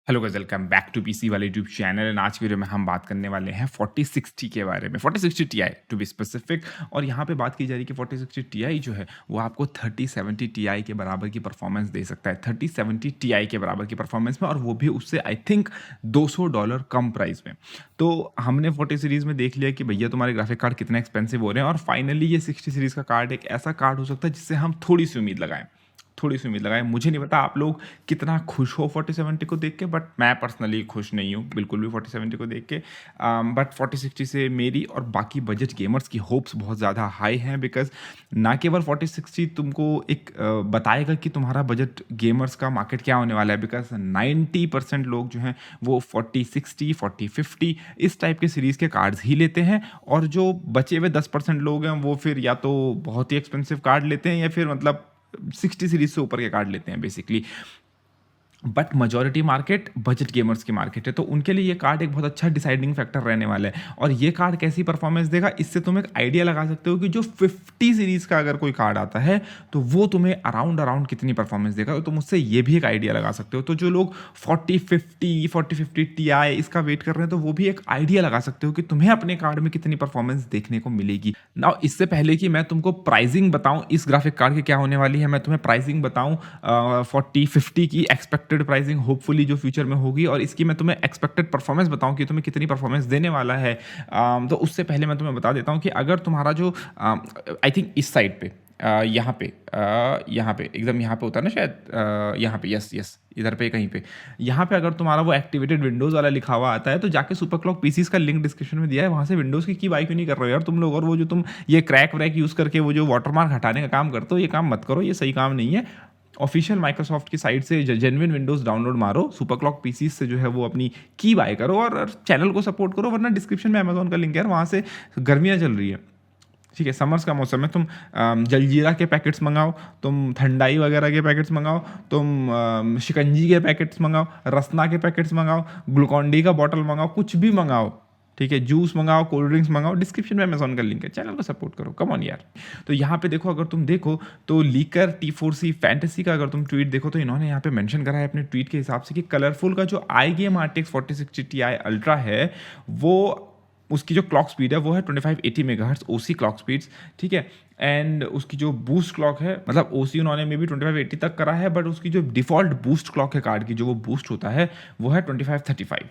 Hello guys, welcome back to PC वाले YouTube channel and आज की वीडियो में हम बात करने वाले हैं 4060 के बारे में 4060 Ti टू बी स्पेसिफिक। और यहाँ पे बात की जा रही है कि 4060 Ti जो है वो आपको 3070 Ti के बराबर की परफॉर्मेंस दे सकता है, 3070 Ti के बराबर की परफॉर्मेंस में, और वो भी उससे आई थिंक $200 कम प्राइस में। तो हमने 40 सीरीज़ में देख लिया कि भैया तुम्हारे ग्राफिक कार्ड कितने एक्सपेंसिव हो रहे हैं, और फाइनली ये 60 सीरीज़ का कार्ड एक ऐसा कार्ड हो सकता है जिससे हम थोड़ी सी उम्मीद लगाएं। मुझे नहीं पता आप लोग कितना खुश हो 4070 को देख के, बट मैं पर्सनली खुश नहीं हूँ बिल्कुल भी 4070 को देख के। बट 4060 से मेरी और बाकी बजट गेमर्स की होप्स बहुत ज़्यादा हाई हैं, बिकॉज ना केवल 4060 तुमको एक बताएगा कि तुम्हारा बजट गेमर्स का मार्केट क्या होने वाला है, बिकॉज 90% लोग जो हैं वो 4060 4050 इस टाइप के सीरीज़ के कार्ड्स ही लेते हैं, और जो बचे हुए 10% लोग हैं वो फिर या तो बहुत ही एक्सपेंसिव कार्ड लेते हैं या फिर मतलब 60 सीरीज से ऊपर के कार्ड लेते हैं basically. But majority market budget gamers की मार्केट है, तो उनके लिए ये कार्ड एक बहुत अच्छा डिसाइडिंग फैक्टर रहने वाला है। और ये कार्ड कैसी परफॉर्मेंस देगा, इससे तुम एक आइडिया लगा सकते हो कि जो 50 सीरीज़ का अगर कोई कार्ड आता है तो वो तुम्हें अराउंड अराउंड कितनी परफॉर्मेंस देगा, तो तुम उससे ये भी एक आइडिया लगा सकते हो। तो जो लोग 4050 Ti इसका वेट कर रहे हैं, तो वो भी एक आइडिया लगा सकते हो कि तुम्हें अपने कार्ड में कितनी परफॉर्मेंस देखने को मिलेगी। नाउ इससे पहले कि मैं तुमको प्राइसिंग बताऊं इस ग्राफिक कार्ड की क्या होने वाली है, मैं तुम्हें प्राइसिंग बताऊं 4050 की एक्सपेक्टेड प्राइसिंग होपफुली जो फ्यूचर में होगी, और इसकी मैं तुम्हें एक्सपेक्टेड परफॉर्मेंस बताऊं कि तुम्हें कितनी परफॉर्मेंस देने वाला है। तो उससे पहले मैं तुम्हें बता देता हूं कि अगर तुम्हारा जो आई थिंक इस साइड पे यहाँ पे एकदम यहाँ पे होता है ना शायद, यहाँ पे यस यस इधर पे कहीं पे, यहाँ पे अगर तुम्हारा वो एक्टिवेटेड विंडोज़ वाला लिखा हुआ आता है, तो जाके सुपर क्लॉक पीसीज का लिंक डिस्क्रिप्शन में दिया है, वहाँ से विंडोज़ की बाई क्यों नहीं कर रहे हो यार तुम लोग। और वो जो तुम ये क्रैक व्रैक यूज़ करके वो जो वाटरमार्क हटाने का काम करते हो, ये काम मत करो, ये सही काम नहीं है। ऑफिशियल माइक्रोसॉफ्ट की साइट से जेन्युइन विंडोज़ डाउनलोड मारो, सुपर क्लॉक पीसीज से जो है वो अपनी की बाय करो और चैनल को सपोर्ट करो, वरना डिस्क्रिप्शन में अमेजोन का लिंक है यार, वहाँ से। गर्मियाँ चल रही है, ठीक है, समर्स का मौसम है, तुम जलजीरा के पैकेट्स मंगाओ, तुम ठंडाई वगैरह के पैकेट्स मंगाओ, तुम शिकंजी के पैकेट्स मंगाओ, रसना के पैकेट्स मंगाओ, ग्लूकॉन डी का बॉटल मंगाओ, कुछ भी मंगाओ, ठीक है, जूस मंगाओ, कोल्ड ड्रिंक्स मंगाओ, डिस्क्रिप्शन में अमेजोन का लिंक है, चैनल को सपोर्ट करो, कम ऑन यार। तो यहाँ पे देखो, अगर तुम देखो तो लीकर T4C फैंटेसी का अगर तुम ट्वीट देखो, तो इन्होंने यहाँ पे मेंशन करा है अपने ट्वीट के हिसाब से कि कलरफुल का जो आई गेम RTX 4060 Ti अल्ट्रा है, वो उसकी जो क्लॉक स्पीड है वो है 2580 मेगाहर्ट्ज ओसी क्लॉक स्पीड्स, ठीक है। एंड उसकी जो बूस्ट क्लॉक है, मतलब ओसी उन्होंने मे बी 2580 तक करा है, बट उसकी जो डिफॉल्ट बूस्ट क्लॉक है कार्ड की, जो वो बूस्ट होता है, वो है 2535,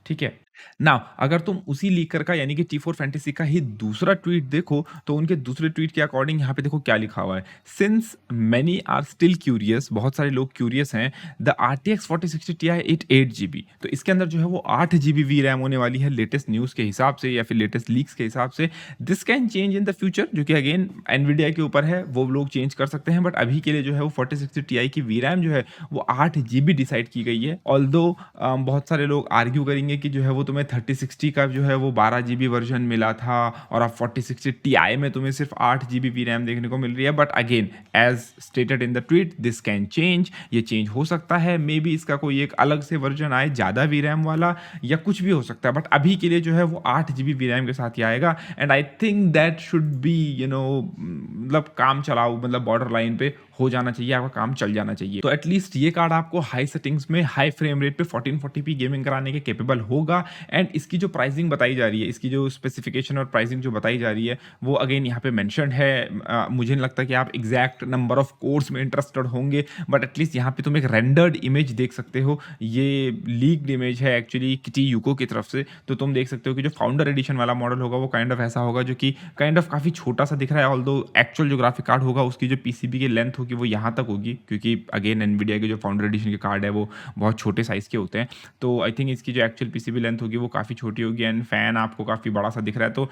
ठीक है ना। अगर तुम उसी लीकर का यानी कि T4 फैंटेसी का ही दूसरा ट्वीट देखो, तो उनके दूसरे ट्वीट के अकॉर्डिंग यहाँ पे देखो क्या लिखा हुआ है। Since many are still curious, बहुत सारे लोग क्यूरियस हैं, द RTX 4060 Ti 8 GB, तो इसके अंदर जो है वो 8 GB वी रैम होने वाली है लेटेस्ट न्यूज़ के हिसाब से या फिर लेटेस्ट लीक्स के हिसाब से। This can change in the future, जो कि अगेन एनवीडिया के ऊपर है, वो लोग चेंज कर सकते हैं, बट अभी के लिए जो है वो 4060 Ti की वी रैम जो है वो 8 GB डिसाइड की गई है। ऑल्दो बहुत सारे लोग आर्ग्यू करेंगे कि जो है वो तुम्हें 3060 का जो है वो 12 GB वर्जन मिला था, और अब 4060 Ti में तुम्हें सिर्फ 8 GB वी रैम देखने को मिल रही है। But again as stated in the tweet, this can change, ये चेंज हो सकता है, मे बी इसका कोई एक अलग से वर्जन आए ज़्यादा वी रैम वाला, या कुछ भी हो सकता है, बट अभी के लिए जो है वो 8 GB वी रैम के साथ ही आएगा। And I think that should be मतलब काम चलाओ, मतलब बॉर्डर लाइन पे हो जाना चाहिए, आपका काम चल जाना चाहिए। तो एटलीस्ट ये कार्ड आपको हाई सेटिंग्स में हाई फ्रेम रेट पे 1440p गेमिंग कराने के केपेबल होगा। एंड इसकी जो प्राइसिंग बताई जा रही है, इसकी जो स्पेसिफिकेशन और प्राइसिंग जो बताई जा रही है, वो अगेन यहाँ पे मेंशन्ड है। मुझे नहीं लगता कि आप एग्जैक्ट नंबर ऑफ कोर्स में इंटरेस्टेड होंगे, बट एटलीस्ट यहाँ पे तुम एक रेंडर्ड इमेज देख सकते हो। ये लीक्ड इमेज है एक्चुअली किटी यूको की तरफ से, तो तुम देख सकते हो कि जो फाउंडर एडिशन वाला मॉडल होगा वो काइंड ऑफ ऐसा होगा, जो कि काइंड ऑफ काफ़ी छोटा सा दिख रहा है। ऑल्दो एक्चुअल जो ग्राफिक कार्ड होगा उसकी जो पीसीबी की लेंथ होगी वो यहाँ तक होगी, क्योंकि अगेन एनवीडिया के जो फाउंडर एडिशन के कार्ड है वो बहुत छोटे साइज़ के होते हैं, तो आई थिंक इसकी जो एक्चुअल पीसीबी लेंथ होगी वो काफ़ी छोटी होगी। एंड फैन आपको काफ़ी बड़ा सा दिख रहा है। तो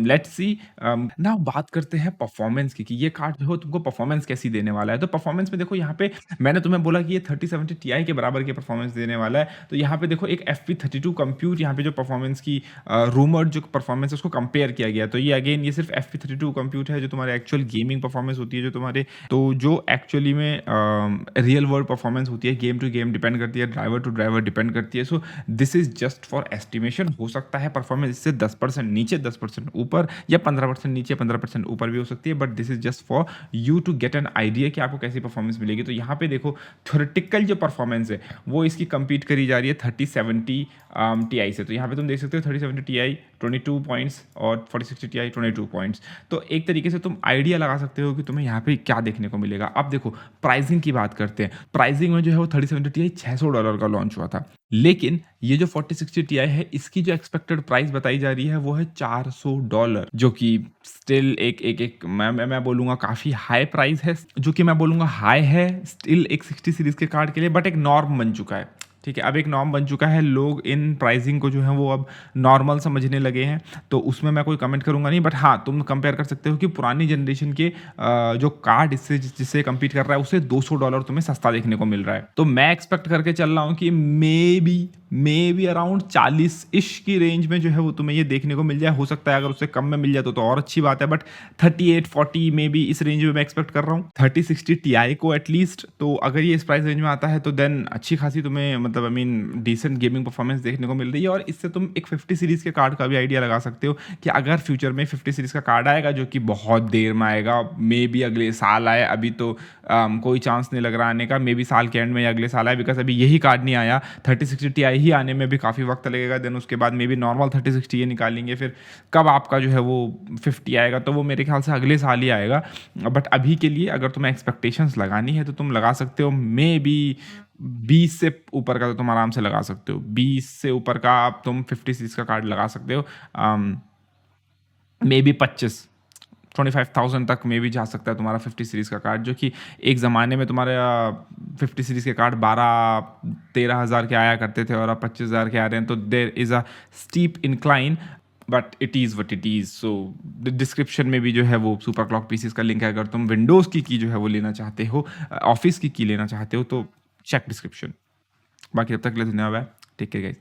लेट्स सी ना, बात करते हैं परफॉर्मेंस की कि ये कार्ड जो है तुमको परफॉर्मेंस कैसी देने वाला है। तो परफॉर्मेंस में देखो, यहाँ पे मैंने तुम्हें बोला कि ये 3070 Ti के बराबर की परफॉर्मेंस देने वाला है, तो यहाँ पे देखो एक FP32 कंप्यूट, यहाँ पे जो परफॉर्मेंस की रूमर्ड जो परफॉर्मेंस है उसको कंपेयर किया गया। तो ये अगेन ये सिर्फ FP32 कंप्यूट है, जो तुम्हारे एक्चुअल गेमिंग परफॉर्मेंस होती है, जो तुम्हारे तो जो एक्चुअली में रियल वर्ल्ड परफॉर्मेंस होती है, गेम टू गेम डिपेंड करती है, ड्राइवर टू ड्राइवर डिपेंड करती है। So this is just just for estimation. हो सकता है परफॉर्मेंस इससे 10% नीचे, 10% ऊपर, या 15% नीचे, 15% ऊपर भी हो सकती है, but this is just for you to get an idea कि आपको कैसी परफॉर्मेंस मिलेगी। तो यहाँ पे देखो थ्योरेटिकल जो परफॉर्मेंस है वो इसकी कंपीट करी जा रही है 3070 Ti से। तो यहाँ पे तुम देख सकते हो 3070 Ti 22 पॉइंट्स और 4060 Ti 22 पॉइंट्स। तो एक तरीके से तुम आइडिया लगा सकते हो कि तुम्हें यहाँ पे क्या देखने को मिलेगा। अब देखो प्राइसिंग की बात करते हैं। प्राइसिंग में जो है वो 3070 Ti $600 का लॉन्च हुआ था, लेकिन ये जो 4060 Ti है इसकी जो एक्सपेक्टेड प्राइस बताई जा रही है वो है $400, जो कि स्टिल एक मैं बोलूँगा काफ़ी हाई प्राइस है, जो कि मैं बोलूँगा हाई है स्टिल एक 60 सीरीज़ के कार्ड के लिए, बट एक नॉर्म बन चुका है। ठीक है, अब एक नॉर्म बन चुका है, लोग इन प्राइसिंग को जो है वो अब नॉर्मल समझने लगे हैं, तो उसमें मैं कोई कमेंट करूंगा नहीं। बट हाँ, तुम कंपेयर कर सकते हो कि पुरानी जनरेशन के जो कार्ड जिससे कम्पीट कर रहा है उससे $200 तुम्हें सस्ता देखने को मिल रहा है। तो मैं एक्सपेक्ट करके चल रहा हूँ कि मे बी अराउंड 40 इश की रेंज में जो है वो तुम्हें ये देखने को मिल जाए। हो सकता है अगर उससे कम में मिल जाए तो और अच्छी बात है, बट 38-40 में भी इस रेंज में मैं एक्सपेक्ट कर रहा हूँ 3060 Ti को एटलीस्ट। तो अगर ये इस प्राइस रेंज में आता है तो देन अच्छी खासी तुम्हें मतलब I mean decent gaming performance देखने को मिल रही है। और इससे तुम एक 50 सीरीज़ के कार्ड का भी आइडिया लगा सकते हो कि अगर फ्यूचर में 50 सीरीज़ का कार्ड आएगा, जो कि बहुत देर में आएगा, मे बी अगले साल आए, अभी तो कोई चांस नहीं लग रहा आने का, मे बी साल के एंड में या अगले साल आए, बिकॉज अभी यही कार्ड नहीं आया। 3060 Ti ही आने में भी काफ़ी वक्त लगेगा, देन उसके बाद मे बी नॉर्मल 3060 ये निकालेंगे, फिर कब आपका जो है वो 50 आएगा, तो वो मेरे ख्याल से अगले साल ही आएगा। बट अभी के लिए अगर तुम्हें एक्सपेक्टेशंस लगानी है तो तुम लगा सकते हो मे बी 20 से ऊपर का, तो तुम आराम से लगा सकते हो 20 से ऊपर का आप तुम 50 सीरीज का कार्ड लगा सकते हो। मे बी 25,000 तक मे भी जा सकता है तुम्हारा 50 सीरीज़ का कार्ड, जो कि एक ज़माने में तुम्हारे 50 सीरीज़ के कार्ड 12-13 हज़ार के आया करते थे और अब 25,000 के आ रहे हैं। तो there is a steep incline, but it is what it is. So description में भी जो है वो सुपर क्लॉक पीसीज का लिंक है। अगर तुम विंडोज़ की जो है वो लेना चाहते हो, ऑफिस की लेना चाहते हो, तो चेक डिस्क्रिप्शन। बाकी अब तक के लिए धन्यवाद, टेक केयर गाइस।